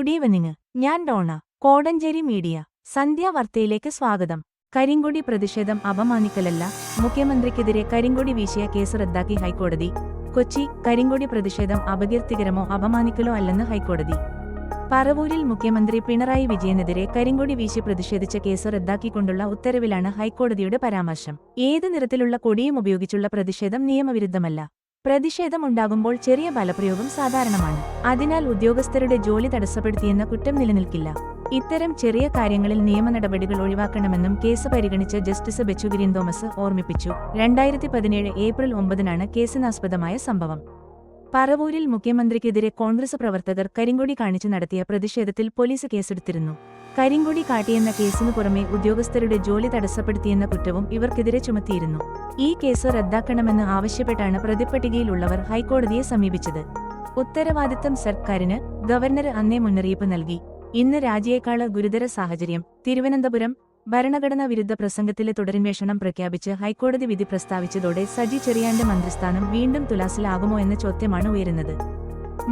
Good evening. ഞാൻ Donna. Kodanchery media. സന്ധ്യാവാർത്തയിലേക്ക് സ്വാഗതം. കരിങ്കൊടി പ്രതിഷേധം അപമാനിക്കലല്ല, മുഖ്യമന്ത്രിക്കെതിരെ കരിങ്കൊടി വീശിയ കേസ് റദ്ദാക്കി ഹൈക്കോടതി. കൊച്ചി. കരിങ്കൊടി പ്രതിഷേധം അപകീർത്തികരമോ അപമാനിക്കലോ അല്ലെന്ന് ഹൈക്കോടതി. പറവൂരിൽ മുഖ്യമന്ത്രി പിണറായി വിജയനെതിരെ കരിങ്കൊടി വീശി പ്രതിഷേധിച്ച കേസ് റദ്ദാക്കിക്കൊണ്ടുള്ള ഉത്തരവിലാണ് ഹൈക്കോടതിയുടെ പരാമർശം. ഏത് നിറത്തിലുള്ള കൊടിയും ഉപയോഗിച്ചുള്ള പ്രതിഷേധം നിയമവിരുദ്ധമല്ല. പ്രതിഷേധമുണ്ടാകുമ്പോൾ ചെറിയ ബലപ്രയോഗം സാധാരണമാണ്. അതിനാൽ ഉദ്യോഗസ്ഥരുടെ ജോലി തടസ്സപ്പെടുത്തിയെന്ന കുറ്റം നിലനിൽക്കില്ല. ഇത്തരം ചെറിയ കാര്യങ്ങളിൽ നിയമനടപടികൾ ഒഴിവാക്കണമെന്നും കേസ് പരിഗണിച്ച ജസ്റ്റിസ് ബെച്ചുഗിരിൻ തോമസ് ഓർമ്മിപ്പിച്ചു. 2017 ഏപ്രിൽ 9-നാണ് കേസിനാസ്പദമായ സംഭവം. പറവൂരിൽ മുഖ്യമന്ത്രിക്കെതിരെ കോൺഗ്രസ് പ്രവർത്തകർ കരിങ്കൊടി കാണിച്ചു നടത്തിയ പ്രതിഷേധത്തിൽ പോലീസ് കേസെടുത്തിരുന്നു. കരിങ്കൊടി കാട്ടിയെന്ന കേസിനു പുറമെ ഉദ്യോഗസ്ഥരുടെ ജോലി തടസ്സപ്പെടുത്തിയെന്ന കുറ്റവും ഇവർക്കെതിരെ ചുമത്തിയിരുന്നു. ഈ കേസ് റദ്ദാക്കണമെന്ന് ആവശ്യപ്പെട്ടാണ് പ്രതിപ്പട്ടികയിലുള്ളവർ ഹൈക്കോടതിയെ സമീപിച്ചത്. ഉത്തരവാദിത്തം സർക്കാരിന്, ഗവർണർ അന്നേ മുന്നറിയിപ്പ് നൽകി. ഇന്ന് രാജിയേക്കാള് ഗുരുതര സാഹചര്യം. തിരുവനന്തപുരം. ഭരണഘടനാ വിരുദ്ധ പ്രസംഗത്തിലെ തുടരന്വേഷണം പ്രഖ്യാപിച്ച് ഹൈക്കോടതി വിധി പ്രസ്താവിച്ചതോടെ സജി ചെറിയാന്റെ മന്ത്രിസ്ഥാനം വീണ്ടും തുലാസിലാകുമോ എന്ന ചോദ്യമാണ് ഉയരുന്നത്.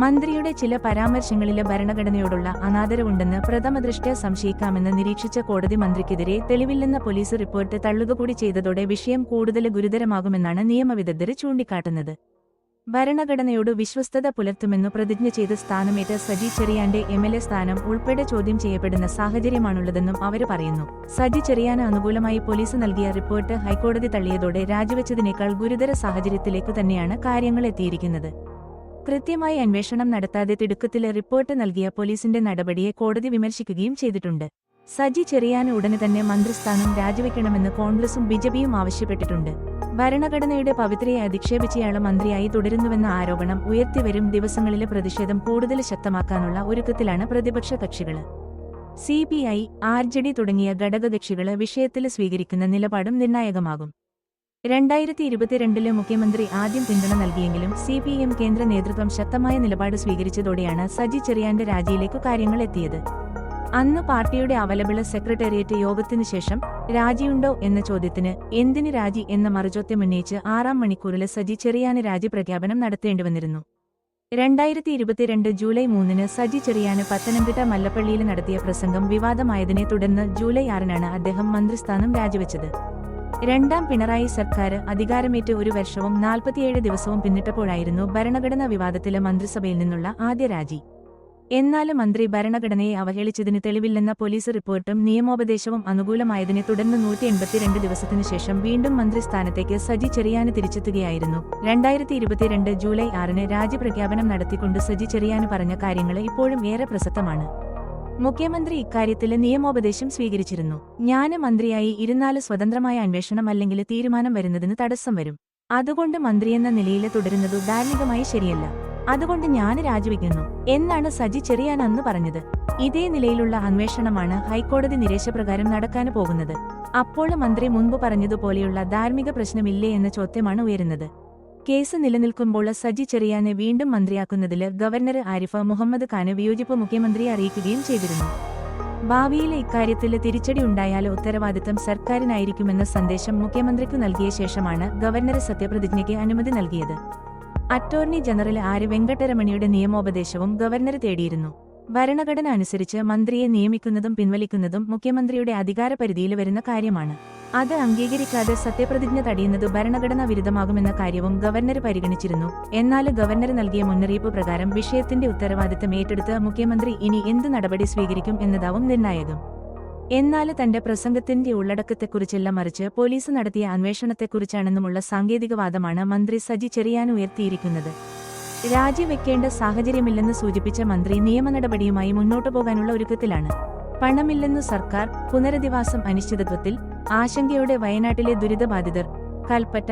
മന്ത്രിയുടെ ചില പരാമർശങ്ങളിലെ ഭരണഘടനയോടുള്ള അനാദരവുണ്ടെന്ന് പ്രഥമദൃഷ്ട്യാ സംശയിക്കാമെന്ന് നിരീക്ഷിച്ച കോടതി മന്ത്രിക്കെതിരെ തെളിവില്ലെന്ന പോലീസ് റിപ്പോർട്ട് തള്ളുകകൂടി ചെയ്തതോടെ വിഷയം കൂടുതൽ ഗുരുതരമാകുമെന്നാണ് നിയമവിദഗ്ധര് ചൂണ്ടിക്കാട്ടുന്നത്. ഭരണഘടനയോട് വിശ്വസ്തത പുലർത്തുമെന്നു പ്രതിജ്ഞ ചെയ്ത് സ്ഥാനമേറ്റ സജി ചെറിയാന്റെ എംഎൽഎ സ്ഥാനം ഉൾപ്പെടെ ചോദ്യം ചെയ്യപ്പെടുന്ന സാഹചര്യമാണുള്ളതെന്നും അവര് പറയുന്നു. സജി ചെറിയാന് അനുകൂലമായി പോലീസ് നൽകിയ റിപ്പോർട്ട് ഹൈക്കോടതി തള്ളിയതോടെ രാജിവെച്ചതിനേക്കാൾ ഗുരുതര സാഹചര്യത്തിലേക്കു തന്നെയാണ് കാര്യങ്ങൾ എത്തിയിരിക്കുന്നത്. കൃത്യമായി അന്വേഷണം നടത്താതെ തിടുക്കത്തില് റിപ്പോർട്ട് നൽകിയ പോലീസിന്റെ നടപടിയെ കോടതി വിമർശിക്കുകയും ചെയ്തിട്ടുണ്ട്. സജി ചെറിയാന് ഉടനെ തന്നെ മന്ത്രിസ്ഥാനം രാജിവെക്കണമെന്ന് കോൺഗ്രസും ബിജെപിയും ആവശ്യപ്പെട്ടിട്ടുണ്ട്. ഭരണഘടനയുടെ പവിത്രയെ അധിക്ഷേപിച്ചയാള് മന്ത്രിയായി തുടരുന്നുവെന്ന ആരോപണം ഉയർത്തിവരും ദിവസങ്ങളിലെ പ്രതിഷേധം കൂടുതൽ ശക്തമാക്കാനുള്ള ഒരുക്കത്തിലാണ് പ്രതിപക്ഷ കക്ഷികള്. സിപിഐ, ആർജെഡി തുടങ്ങിയ ഘടകകക്ഷികള് വിഷയത്തില് സ്വീകരിക്കുന്ന നിലപാടും നിർണായകമാകും. 2022-ല് മുഖ്യമന്ത്രി ആദ്യം പിന്തുണ നൽകിയെങ്കിലും സിപിഎം കേന്ദ്ര നേതൃത്വം ശക്തമായ നിലപാട് സ്വീകരിച്ചതോടെയാണ് സജി ചെറിയാന്റെ രാജിയിലേക്കു കാര്യങ്ങൾ എത്തിയത്. അന്ന് പാർട്ടിയുടെ അവലബിള സെക്രട്ടേറിയറ്റ് യോഗത്തിനുശേഷം രാജിയുണ്ടോ എന്ന ചോദ്യത്തിന് എന്തിന് രാജി എന്ന മറുചോദ്യമുന്നയിച്ച് 6-ാം മണിക്കൂറില് സജി ചെറിയാന് രാജി പ്രഖ്യാപനം നടത്തേണ്ടിവന്നിരുന്നു. 2022 ജൂലൈ 3-ന് സജി ചെറിയാന് പത്തനംതിട്ട മല്ലപ്പള്ളിയില് നടത്തിയ പ്രസംഗം വിവാദമായതിനെ തുടർന്ന് ജൂലൈ 6-നാണ് അദ്ദേഹം മന്ത്രിസ്ഥാനം രാജിവെച്ചത്. രണ്ടാം പിണറായി സർക്കാര് അധികാരമേറ്റ് 1 വർഷവും 47 ദിവസവും പിന്നിട്ടപ്പോഴായിരുന്നു ഭരണഘടനാ വിവാദത്തില് മന്ത്രിസഭയിൽ നിന്നുള്ള ആദ്യ രാജി. എന്നാല് മന്ത്രി ഭരണഘടനയെ അവഹേളിച്ചതിന് തെളിവില്ലെന്ന പോലീസ് റിപ്പോർട്ടും നിയമോപദേശവും അനുകൂലമായതിനെ തുടർന്ന് 182 ദിവസത്തിനുശേഷം വീണ്ടും മന്ത്രിസ്ഥാനത്തേക്ക് സജി ചെറിയാന് തിരിച്ചെത്തുകയായിരുന്നു. 2022 ജൂലൈ 6-ന് രാജി പ്രഖ്യാപനം നടത്തിക്കൊണ്ട് സജി ചെറിയാന് പറഞ്ഞ കാര്യങ്ങള് ഇപ്പോഴും ഏറെ പ്രസക്തമാണ്. മുഖ്യമന്ത്രി ഇക്കാര്യത്തില് നിയമോപദേശം സ്വീകരിച്ചിരുന്നു. ഞാന് മന്ത്രിയായി ഇരുന്നാല് സ്വതന്ത്രമായ അന്വേഷണം അല്ലെങ്കിൽ തീരുമാനം വരുന്നതിന് തടസ്സം വരും. അതുകൊണ്ട് മന്ത്രിയെന്ന നിലയില് തുടരുന്നതു ധാർമ്മികമായി ശരിയല്ല. അതുകൊണ്ട് ഞാന് രാജിവെക്കുന്നു എന്നാണ് സജി ചെറിയാൻ അന്ന് പറഞ്ഞത്. ഇതേ നിലയിലുള്ള അന്വേഷണമാണ് ഹൈക്കോടതി നിരീക്ഷപ്രകാരം നടക്കാന് പോകുന്നത്. അപ്പോൾ മന്ത്രി മുൻപ് പറഞ്ഞതുപോലെയുള്ള ധാർമ്മിക പ്രശ്നമില്ലേ എന്ന ചോദ്യമാണ് ഉയരുന്നത്. കേസ് നിലനിൽക്കുമ്പോൾ സജി ചെറിയാനെ വീണ്ടും മന്ത്രിയാക്കുന്നതില് ഗവർണർ ആരിഫ് മുഹമ്മദ് ഖാന് വിയോജിപ്പ് മുഖ്യമന്ത്രിയെ അറിയിക്കുകയും ചെയ്തിരുന്നു. ഭാവിയിലെ ഇക്കാര്യത്തില് തിരിച്ചടി ഉണ്ടായാല് ഉത്തരവാദിത്തം സർക്കാരിനായിരിക്കുമെന്ന സന്ദേശം മുഖ്യമന്ത്രിക്കു നൽകിയ ശേഷമാണ് ഗവർണർ സത്യപ്രതിജ്ഞയ്ക്ക് അനുമതി നൽകിയത്. അറ്റോർണി ജനറൽ ആർ വെങ്കട്ടരമണിയുടെ നിയമോപദേശവും ഗവർണർ തേടിയിരുന്നു. ഭരണഘടന അനുസരിച്ച് മന്ത്രിയെ നിയമിക്കുന്നതും പിൻവലിക്കുന്നതും മുഖ്യമന്ത്രിയുടെ അധികാരപരിധിയിൽ വരുന്ന കാര്യമാണ്. അത് അംഗീകരിക്കാതെ സത്യപ്രതിജ്ഞ തടയുന്നത് ഭരണഘടനാ വിരുദ്ധമാകുമെന്ന കാര്യവും ഗവർണർ പരിഗണിച്ചിരുന്നു. എന്നാല് ഗവർണർ നൽകിയ മുന്നറിയിപ്പ് പ്രകാരം വിഷയത്തിന്റെ ഉത്തരവാദിത്തം ഏറ്റെടുത്ത് മുഖ്യമന്ത്രി ഇനി എന്ത് നടപടി സ്വീകരിക്കും എന്നതാവും നിർണായകം. എന്നാല് തന്റെ പ്രസംഗത്തിന്റെ ഉള്ളടക്കത്തെക്കുറിച്ചല്ല മറിച്ച് പോലീസ് നടത്തിയ അന്വേഷണത്തെക്കുറിച്ചാണെന്നുമുള്ള സാങ്കേതികവാദമാണ് മന്ത്രി സജി ചെറിയാൻ ഉയർത്തിയിരിക്കുന്നത്. രാജിവെക്കേണ്ട സാഹചര്യമില്ലെന്ന് സൂചിപ്പിച്ച മന്ത്രി നിയമനടപടിയുമായി മുന്നോട്ടു പോകാനുള്ള ഒരുക്കത്തിലാണ്. പണമില്ലെന്നു സർക്കാർ, പുനരധിവാസം അനിശ്ചിതത്വത്തിൽ, ആശങ്കയോടെ വയനാട്ടിലെ ദുരിതബാധിതർ, കൽപ്പറ്റ,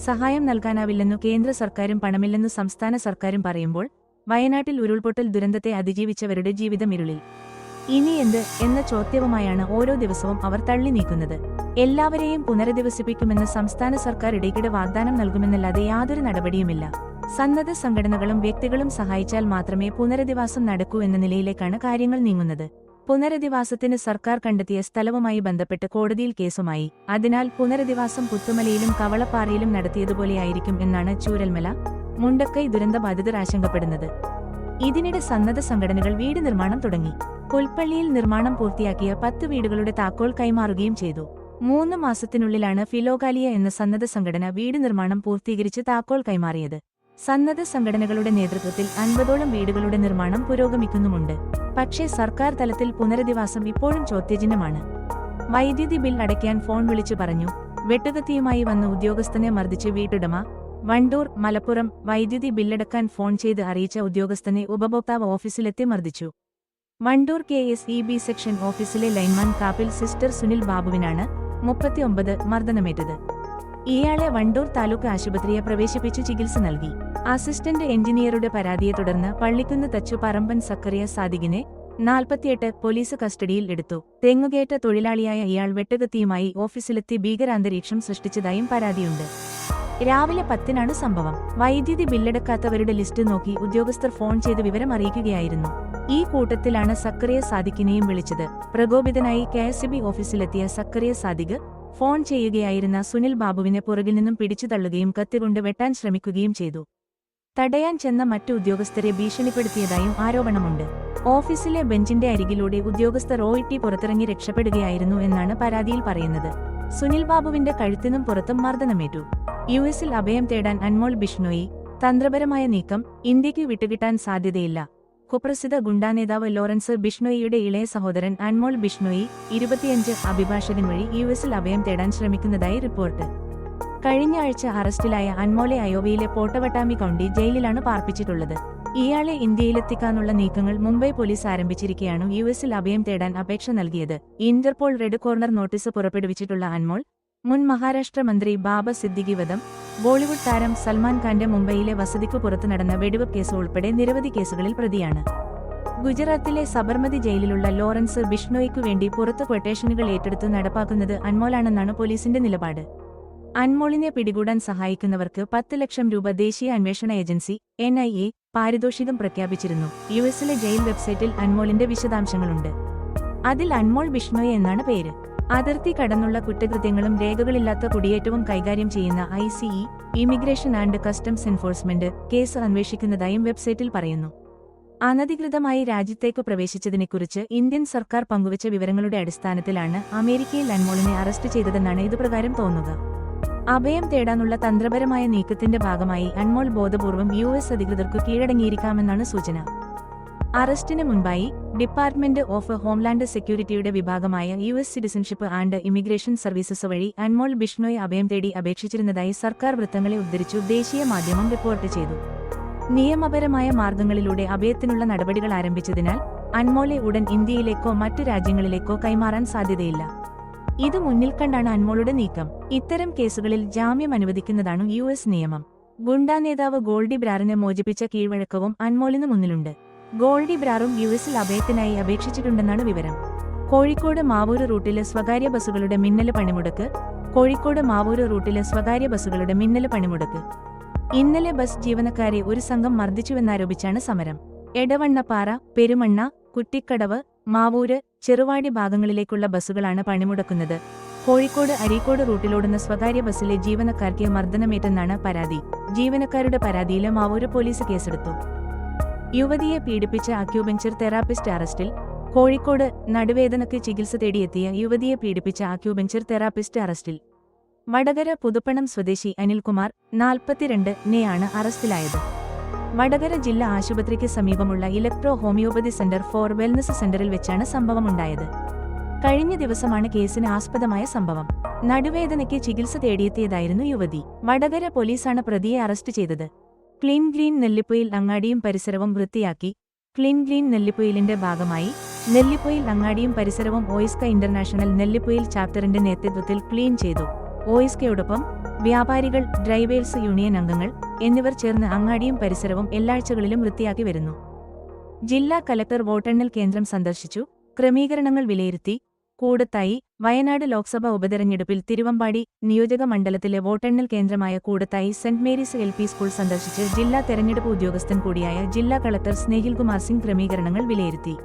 സഹായം നൽകാനാവില്ലെന്നു കേന്ദ്ര സർക്കാരും പണമില്ലെന്നു സംസ്ഥാന സർക്കാരും പറയുമ്പോൾ വയനാട്ടിൽ ഉരുൾപൊട്ടൽ ദുരന്തത്തെ അതിജീവിച്ചവരുടെ ജീവിതം ഇരുളിൽ. ഇനി എന്ത് എന്ന ചോദ്യവുമായാണ് ഓരോ ദിവസവും അവർ തള്ളി നീക്കുന്നത്. എല്ലാവരെയും പുനരധിവസിപ്പിക്കുമെന്ന് സംസ്ഥാന സർക്കാർ ഇടയ്ക്കിടെ വാഗ്ദാനം നൽകുമെന്നല്ലാതെ യാതൊരു നടപടിയുമില്ല. സന്നദ്ധ സംഘടനകളും വ്യക്തികളും സഹായിച്ചാൽ മാത്രമേ പുനരധിവാസം നടക്കൂ എന്ന നിലയിലേക്കാണ് കാര്യങ്ങൾ നീങ്ങുന്നത്. പുനരധിവാസത്തിന് സർക്കാർ കണ്ടെത്തിയ സ്ഥലവുമായി ബന്ധപ്പെട്ട് കോടതിയിൽ കേസുമായി. അതിനാൽ പുനരധിവാസം പുത്തുമലയിലും കവളപ്പാറയിലും നടത്തിയതുപോലെയായിരിക്കും എന്നാണ് ചൂരൽമല, മുണ്ടക്കൈ ദുരന്തബാധിതർ ആശങ്കപ്പെടുന്നത്. ഇതിനിടെ സന്നദ്ധ സംഘടനകൾ വീട് നിർമ്മാണം തുടങ്ങി. പുൽപ്പള്ളിയിൽ നിർമ്മാണം പൂർത്തിയാക്കിയ 10 വീടുകളുടെ താക്കോൽ കൈമാറുകയും ചെയ്തു. 3 മാസത്തിനുള്ളിലാണ് ഫിലോകാലിയ എന്ന സന്നദ്ധ സംഘടന വീട് നിർമ്മാണം പൂർത്തീകരിച്ച് താക്കോൽ കൈമാറിയത്. സന്നദ്ധ സംഘടനകളുടെ നേതൃത്വത്തിൽ 50ഓളം വീടുകളുടെ നിർമ്മാണം പുരോഗമിക്കുന്നുമുണ്ട്. പക്ഷേ സർക്കാർ തലത്തിൽ പുനരധിവാസം ഇപ്പോഴും ചോദ്യചിഹ്നമാണ്. വൈദ്യുതി ബിൽ അടയ്ക്കാൻ ഫോൺ വിളിച്ചു പറഞ്ഞു. വെട്ടുകത്തിയുമായി വന്ന ഉദ്യോഗസ്ഥനെ മർദ്ദിച്ച് വീട്ടുടമ. വണ്ടൂർ, മലപ്പുറം. വൈദ്യുതി ബില്ലടക്കാൻ ഫോൺ ചെയ്ത് അറിയിച്ച ഉദ്യോഗസ്ഥനെ ഉപഭോക്താവ് ഓഫീസിലെത്തി മർദ്ദിച്ചു. വണ്ടൂർ KSEB സെക്ഷൻ ഓഫീസിലെ ലൈൻമാൻ കാപ്പിൽ സിസ്റ്റർ സുനിൽ ബാബുവിനാണ് 39 മർദ്ദനമേറ്റത്. ഇയാളെ വണ്ടൂർ താലൂക്ക് ആശുപത്രിയെ പ്രവേശിപ്പിച്ചു ചികിത്സ നൽകി. അസിസ്റ്റന്റ് എഞ്ചിനീയറുടെ പരാതിയെ തുടർന്ന് പള്ളിക്കുന്ന് തച്ചുപറമ്പൻ സക്കറിയ സാദിഖിനെ 48 പോലീസ് കസ്റ്റഡിയിൽ എടുത്തു. തെങ്ങുകയറ്റ തൊഴിലാളിയായ ഇയാൾ വെട്ടുകത്തിയുമായി ഓഫീസിലെത്തി ഭീകരാന്തരീക്ഷം സൃഷ്ടിച്ചതായും പരാതിയുണ്ട്. രാവിലെ 10-നാണ് സംഭവം. വൈദ്യുതി ബില്ലടക്കാത്തവരുടെ ലിസ്റ്റ് നോക്കി ഉദ്യോഗസ്ഥർ ഫോൺ ചെയ്ത് വിവരം അറിയിക്കുകയായിരുന്നു. ഈ കൂട്ടത്തിലാണ് സക്കറിയ സാദിഖിനെയും വിളിച്ചത്. പ്രകോപിതനായി KSEB ഓഫീസിലെത്തിയ സക്കറിയ സാദിഖ് ഫോൺ ചെയ്യുകയായിരുന്ന സുനിൽ ബാബുവിനെ പുറകിൽ നിന്നും പിടിച്ചു തള്ളുകയും കത്തികൊണ്ട് വെട്ടാൻ ശ്രമിക്കുകയും ചെയ്തു. തടയാൻ ചെന്ന മറ്റു ഉദ്യോഗസ്ഥരെ ഭീഷണിപ്പെടുത്തിയതായും ആരോപണമുണ്ട്. ഓഫീസിലെ ബെഞ്ചിന്റെ അരികിലൂടെ ഉദ്യോഗസ്ഥർ OIT പുറത്തിറങ്ങി രക്ഷപ്പെടുകയായിരുന്നു എന്നാണ് പരാതിയിൽ പറയുന്നത്. സുനിൽ ബാബുവിന്റെ കഴുത്തിനും പുറത്തും മർദ്ദനമേറ്റു. US-ൽ അഭയം തേടാൻ അൻമോൾ ബിഷ്ണോയി. തന്ത്രപരമായ നീക്കം. ഇന്ത്യക്ക് വിട്ടുകിട്ടാൻ സാധ്യതയില്ല. കുപ്രസിദ്ധ ഗുണ്ടാനേതാവ് ലോറൻസ് ബിഷ്ണോയിയുടെ ഇളയ സഹോദരൻ അൻമോൾ ബിഷ്ണോയി 25 അഭിഭാഷകൻ വഴി US-ൽ അഭയം തേടാൻ ശ്രമിക്കുന്നതായി റിപ്പോർട്ട്. കഴിഞ്ഞ ആഴ്ച അറസ്റ്റിലായ അൻമോളെ അയോവയിലെ പോട്ടവട്ടാമി കൗണ്ടി ജയിലിലാണ് പാർപ്പിച്ചിട്ടുള്ളത്. ഇയാളെ ഇന്ത്യയിലെത്തിക്കാനുള്ള നീക്കങ്ങൾ മുംബൈ പോലീസ് ആരംഭിച്ചിരിക്കെയാണ് US-ൽ അഭയം തേടാൻ അപേക്ഷ നൽകിയത്. ഇന്റർപോൾ റെഡ് കോർണർ നോട്ടീസ് പുറപ്പെടുവിച്ചിട്ടുള്ള അൻമോൾ, മുൻ മഹാരാഷ്ട്ര മന്ത്രി ബാബ സിദ്ദിഖി വധം, ബോളിവുഡ് താരം സൽമാൻ ഖാന്റെ മുംബൈയിലെ വസതിക്കു പുറത്തു നടന്ന വെടിവെപ്പ് കേസ് ഉൾപ്പെടെ നിരവധി കേസുകളിൽ പ്രതിയാണ്. ഗുജറാത്തിലെ സബർമതി ജയിലിലുള്ള ലോറൻസ് ബിഷ്ണോയിക്കു വേണ്ടി പുറത്ത് ക്വട്ടേഷനുകൾ ഏറ്റെടുത്ത് നടപ്പാക്കുന്നത് അൻമോളാണെന്നാണ് പോലീസിന്റെ നിലപാട്. അൻമോളിനെ പിടികൂടാൻ സഹായിക്കുന്നവർക്ക് 10 ലക്ഷം രൂപ ദേശീയ അന്വേഷണ ഏജൻസി NIA പാരിതോഷികം പ്രഖ്യാപിച്ചിരുന്നു. US-ലെ ജയിൽ വെബ്സൈറ്റിൽ അൻമോളിന്റെ വിശദാംശങ്ങളുണ്ട്. അതിൽ അൻമോൾ ബിഷ്ണോയി എന്നാണ് പേര്. അതിർത്തി കടന്നുള്ള കുറ്റകൃത്യങ്ങളും രേഖകളില്ലാത്ത കുടിയേറ്റവും കൈകാര്യം ചെയ്യുന്ന ICE immigration and customs enforcement case അന്വേഷിക്കുന്നതായും വെബ്സൈറ്റിൽ പറയുന്നു. അനധികൃതമായി രാജ്യത്തേക്കു പ്രവേശിച്ചതിനെക്കുറിച്ച് ഇന്ത്യൻ സർക്കാർ പങ്കുവച്ച വിവരങ്ങളുടെ അടിസ്ഥാനത്തിലാണ് അമേരിക്കയിൽ അൻമോളിനെ അറസ്റ്റ് ചെയ്തതെന്നാണ് ഇതുപ്രകാരം തോന്നുക. അഭയം തേടാനുള്ള തന്ത്രപരമായ നീക്കത്തിന്റെ ഭാഗമായി അൻമോൾ ബോധപൂർവം US അധികൃതർക്കു കീഴടങ്ങിയിരിക്കാമെന്നാണ് സൂചന. അറസ്റ്റിന് മുൻപായി ഡിപ്പാർട്ട്മെന്റ് ഓഫ് ഹോംലാൻഡ് സെക്യൂരിറ്റിയുടെ വിഭാഗമായ US citizenship and immigration services വഴി അൻമോൾ ബിഷ്ണോയ് അഭയം തേടി അപേക്ഷിച്ചിരുന്നതായി സർക്കാർ വൃത്തങ്ങളെ ഉദ്ധരിച്ചു ദേശീയ മാധ്യമം റിപ്പോർട്ട് ചെയ്തു. നിയമപരമായ മാർഗങ്ങളിലൂടെ അഭയത്തിനുള്ള നടപടികൾ ആരംഭിച്ചതിനാൽ അൻമോളെ ഉടൻ ഇന്ത്യയിലേക്കോ മറ്റു രാജ്യങ്ങളിലേക്കോ കൈമാറാൻ സാധ്യതയില്ല. ഇത് മുന്നിൽ കണ്ടാണ് അൻമോളുടെ നീക്കം. ഇത്തരം കേസുകളിൽ ജാമ്യം അനുവദിക്കുന്നതാണ് US നിയമം. ഗുണ്ടാ നേതാവ് ഗോൾഡി ബ്രാറിനെ മോചിപ്പിച്ച കീഴ്വഴക്കവും അൻമോളിന് മുന്നിലുണ്ട്. ഗോൾഡി ബ്രാറും US-ൽ അഭയത്തിനായി അപേക്ഷിച്ചിട്ടുണ്ടെന്നാണ് വിവരം. കോഴിക്കോട് മാവൂര് റൂട്ടിലെ സ്വകാര്യ ബസ്സുകളുടെ മിന്നല് പണിമുടക്ക്. കോഴിക്കോട് മാവൂര് റൂട്ടിലെ സ്വകാര്യ ബസ്സുകളുടെ മിന്നല് പണിമുടക്ക്. ഇന്നലെ ബസ് ജീവനക്കാരെ ഒരു സംഘം മർദ്ദിച്ചുവെന്നാരോപിച്ചാണ് സമരം. എടവണ്ണപ്പാറ, പെരുമണ്ണ, കുറ്റിക്കടവ്, മാവൂര്, ചെറുവാടി ഭാഗങ്ങളിലേക്കുള്ള ബസ്സുകളാണ് പണിമുടക്കുന്നത്. കോഴിക്കോട് അരീക്കോട് റൂട്ടിലോടുന്ന സ്വകാര്യ ബസ്സിലെ ജീവനക്കാർക്ക് മർദ്ദനമേറ്റെന്നാണ് പരാതി. ജീവനക്കാരുടെ പരാതിയിൽ മാവൂര് പോലീസ് കേസെടുത്തു. യുവതിയെ പീഡിപ്പിച്ച അക്യൂപഞ്ചർ തെറാപ്പിസ്റ്റ് അറസ്റ്റിൽ. കോഴിക്കോട് നടുവേദനയ്ക്ക് ചികിത്സ തേടിയെത്തിയ യുവതിയെ പീഡിപ്പിച്ച അക്യൂപഞ്ചർ തെറാപ്പിസ്റ്റ് അറസ്റ്റിൽ. വടകര പുതുപ്പണം സ്വദേശി അനിൽകുമാർ 42-നെയാണ് അറസ്റ്റിലായത്. വടകര ജില്ലാ ആശുപത്രിക്ക് സമീപമുള്ള electro homoeopathy centre for wellness സെന്ററിൽ വെച്ചാണ് സംഭവമുണ്ടായത്. കഴിഞ്ഞ ദിവസമാണ് കേസിന് ആസ്പദമായ സംഭവം. നടുവേദനയ്ക്ക് ചികിത്സ തേടിയെത്തിയതായിരുന്നു യുവതി. വടകര പോലീസാണ് പ്രതിയെ അറസ്റ്റ് ചെയ്തത്. ക്ലീൻ ഗ്രീൻ നെല്ലിപ്പൊയിൽ അങ്ങാടിയും പരിസരവും വൃത്തിയാക്കി. ക്ലീൻ ഗ്രീൻ നെല്ലിപ്പൊയിലിന്റെ ഭാഗമായി നെല്ലിപ്പൊയിൽ അങ്ങാടിയും പരിസരവും OISK ഇന്റർനാഷണൽ നെല്ലിപ്പൊയിൽ ചാപ്റ്ററിന്റെ നേതൃത്വത്തിൽ ക്ലീൻ ചെയ്തു. OISKയോടൊപ്പം വ്യാപാരികൾ, ഡ്രൈവേഴ്സ് യൂണിയൻ അംഗങ്ങൾ എന്നിവർ ചേർന്ന് അങ്ങാടിയും പരിസരവും എല്ലാഴ്ചകളിലും വൃത്തിയാക്കി വരുന്നു. ജില്ലാ കലക്ടർ വോട്ടെണ്ണൽ കേന്ദ്രം സന്ദർശിച്ചു. ക്രമീകരണങ്ങൾ വിലയിരുത്തി. കൂടത്തായി വയനാട് ലോക്സഭാ ഉപതെരഞ്ഞെടുപ്പിൽ തിരുവമ്പാടി നിയോജക മണ്ഡലത്തിലെ വോട്ടെണ്ണൽ കേന്ദ്രമായ Koodathai Saint Mary's LP school സന്ദർശിച്ച് ജില്ലാ തെരഞ്ഞെടുപ്പ് ഉദ്യോഗസ്ഥൻ കൂടിയായ ജില്ലാ കളക്ടർ സ്നേഹിൽകുമാർ സിംഗ് ക്രമീകരണങ്ങൾ വിലയിരുത്തി.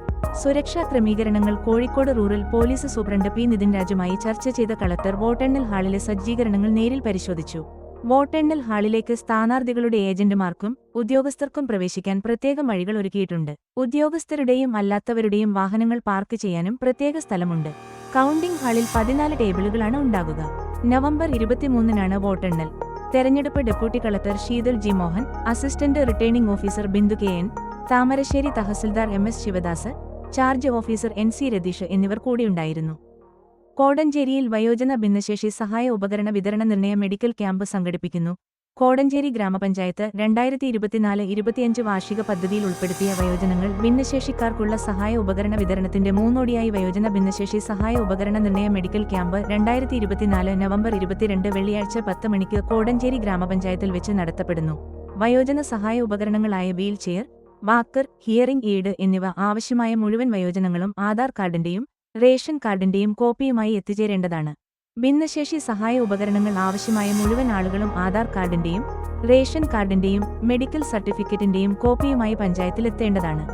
സുരക്ഷാ ക്രമീകരണങ്ങൾ Kozhikode rural police superintendent P. Nithin രാജുമായി ചർച്ച ചെയ്ത കളക്ടർ വോട്ടെണ്ണൽ ഹാളിലെ സജ്ജീകരണങ്ങൾ നേരിൽ പരിശോധിച്ചു. വോട്ടെണ്ണൽ ഹാളിലേക്ക് സ്ഥാനാർത്ഥികളുടെ ഏജന്റുമാർക്കും ഉദ്യോഗസ്ഥർക്കും പ്രവേശിക്കാൻ പ്രത്യേക വഴികൾ ഒരുക്കിയിട്ടുണ്ട്. ഉദ്യോഗസ്ഥരുടെയും അല്ലാത്തവരുടെയും വാഹനങ്ങൾ പാർക്ക് ചെയ്യാനും പ്രത്യേക സ്ഥലമുണ്ട്. കൗണ്ടിംഗ് ഹാളിൽ 14 ടേബിളുകളാണ് ഉണ്ടാകുക. നവംബർ 23-നാണ് വോട്ടെണ്ണൽ. തെരഞ്ഞെടുപ്പ് deputy collector Sheethal G Mohan, assistant returning officer Bindu K N, Thamarassery tahsildar MS Sivadas, charge officer NC Ratheesh എന്നിവർ കൂടിയുണ്ടായിരുന്നു. കോടഞ്ചേരിയിൽ വയോജന ഭിന്നശേഷി സഹായ ഉപകരണ വിതരണ നിർണയ മെഡിക്കൽ ക്യാമ്പ് സംഘടിപ്പിക്കുന്നു. കോടഞ്ചേരി ഗ്രാമപഞ്ചായത്ത് 2024-25 വാർഷിക പദ്ധതിയിൽ ഉൾപ്പെടുത്തിയ വയോജനങ്ങൾ ഭിന്നശേഷിക്കാർക്കുള്ള സഹായ ഉപകരണ വിതരണത്തിന്റെ മൂന്നോടിയായി വയോജന ഭിന്നശേഷി സഹായ ഉപകരണ നിർണയ മെഡിക്കൽ ക്യാമ്പ് 2024 നവംബർ 22 വെള്ളിയാഴ്ച 10 മണിക്ക് കോടഞ്ചേരി ഗ്രാമപഞ്ചായത്തിൽ വെച്ച് നടത്തപ്പെടുന്നു. വയോജന സഹായ ഉപകരണങ്ങളായ wheelchair, walker, hearing aid എന്നിവ ആവശ്യമായ മുഴുവൻ വയോജനങ്ങളും ആധാർ കാർഡിന്റെയും റേഷൻ കാർഡിന്റെയും കോപ്പിയുമായി എത്തിച്ചേരേണ്ടതാണ്. ഭിന്നശേഷി സഹായ ഉപകരണങ്ങൾ ആവശ്യമായ മുഴുവൻ ആളുകളും ആധാർ കാർഡിന്റെയും റേഷൻ കാർഡിന്റെയും മെഡിക്കൽ സർട്ടിഫിക്കറ്റിന്റെയും കോപ്പിയുമായി പഞ്ചായത്തിലെത്തേണ്ടതാണ്.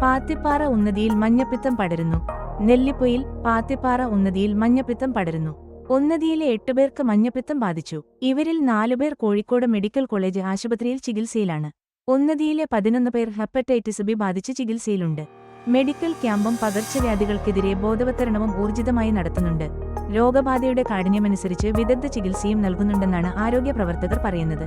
പാത്തിപ്പാറ ഉന്നതിയിൽ മഞ്ഞപ്പിത്തം പടരുന്നു. നെല്ലിപ്പൊയിൽ പാത്തിപ്പാറ ഉന്നതിയിൽ മഞ്ഞപ്പിത്തം പടരുന്നു. ഉന്നതിയിലെ 8 പേർക്ക് മഞ്ഞപ്പിത്തം ബാധിച്ചു. ഇവരിൽ 4 പേർ കോഴിക്കോട് മെഡിക്കൽ കോളേജ് ആശുപത്രിയിൽ ചികിത്സയിലാണ്. ഉന്നതിയിലെ 11 പേർ ഹെപ്പറ്റൈറ്റിസ് ബി ബാധിച്ച് ചികിത്സയിലുണ്ട്. മെഡിക്കൽ ക്യാമ്പും പകർച്ചവ്യാധികൾക്കെതിരെ ബോധവത്കരണവും ഊർജിതമായി നടത്തുന്നുണ്ട്. രോഗബാധയുടെ കാഠിന്യമനുസരിച്ച് വിദഗ്ധ ചികിത്സയും നൽകുന്നുണ്ടെന്നാണ് ആരോഗ്യ പ്രവർത്തകർ പറയുന്നത്.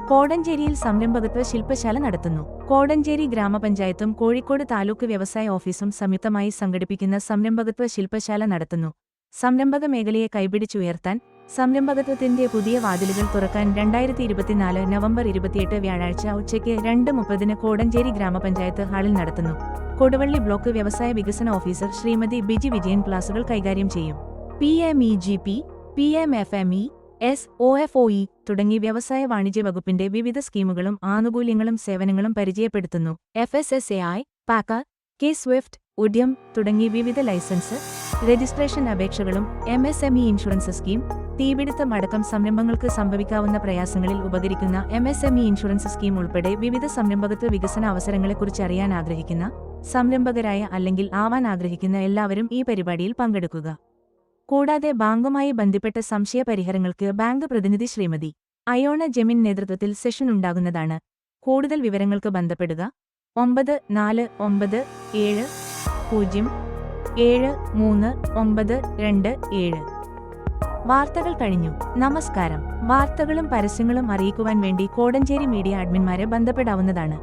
കോടഞ്ചേരിയിൽ സംരംഭകത്വ ശില്പശാല നടത്തുന്നു. കോടഞ്ചേരി ഗ്രാമപഞ്ചായത്തും കോഴിക്കോട് താലൂക്ക് വ്യവസായ ഓഫീസും സംയുക്തമായി സംഘടിപ്പിക്കുന്ന സംരംഭകത്വ ശില്പശാല നടത്തുന്നു. സംരംഭക മേഖലയെ കൈപിടിച്ചുയർത്താൻ, സംരംഭകത്വത്തിന്റെ പുതിയ വാതിലുകൾ തുറക്കാൻ 2024 നവംബർ 28 വ്യാഴാഴ്ച ഉച്ചയ്ക്ക് 2:30 കോടഞ്ചേരി ഗ്രാമപഞ്ചായത്ത് ഹാളിൽ നടത്തുന്നു. കൊടുവള്ളി ബ്ലോക്ക് വ്യവസായ വികസന ഓഫീസർ ശ്രീമതി ബിജി വിജയൻ ക്ലാസുകൾ കൈകാര്യം ചെയ്യും. PMEGP, PMFME, SOFOE തുടങ്ങി വ്യവസായ വാണിജ്യ വകുപ്പിന്റെ വിവിധ സ്കീമുകളും ആനുകൂല്യങ്ങളും സേവനങ്ങളും പരിചയപ്പെടുത്തുന്നു. FSSAI, പാക്ക, K-SWIFT, ഉദ്യം തുടങ്ങി വിവിധ ലൈസൻസ്, രജിസ്ട്രേഷൻ അപേക്ഷകളും MSME ഇൻഷുറൻസ് സ്കീം, തീപിടുത്തം അടക്കം സംരംഭങ്ങൾക്ക് സംഭവിക്കാവുന്ന പ്രയാസങ്ങളിൽ ഉപകരിക്കുന്ന MSME ഇൻഷുറൻസ് സ്കീം ഉൾപ്പെടെ വിവിധ സംരംഭകത്വ വികസന അവസരങ്ങളെക്കുറിച്ച് അറിയാൻ ആഗ്രഹിക്കുന്ന, സംരംഭകരായ അല്ലെങ്കിൽ ആവാൻ ആഗ്രഹിക്കുന്ന എല്ലാവരും ഈ പരിപാടിയിൽ പങ്കെടുക്കുക. കൂടാതെ ബാങ്കുമായി ബന്ധപ്പെട്ട സംശയ പരിഹാരങ്ങൾക്ക് ബാങ്ക് പ്രതിനിധി ശ്രീമതി അയോണ ജെമിൻ നേതൃത്വത്തിൽ സെഷൻ ഉണ്ടാകുന്നതാണ്. കൂടുതൽ വിവരങ്ങൾക്ക് ബന്ധപ്പെടുക 9490739227. വാർത്തകൾ കഴിഞ്ഞു. നമസ്കാരം. വാർത്തകളും പരസ്യങ്ങളും അറിയിക്കുവാൻ വേണ്ടി കോടഞ്ചേരി മീഡിയ അഡ്മിന്മാരെ ബന്ധപ്പെടാവുന്നതാണ്.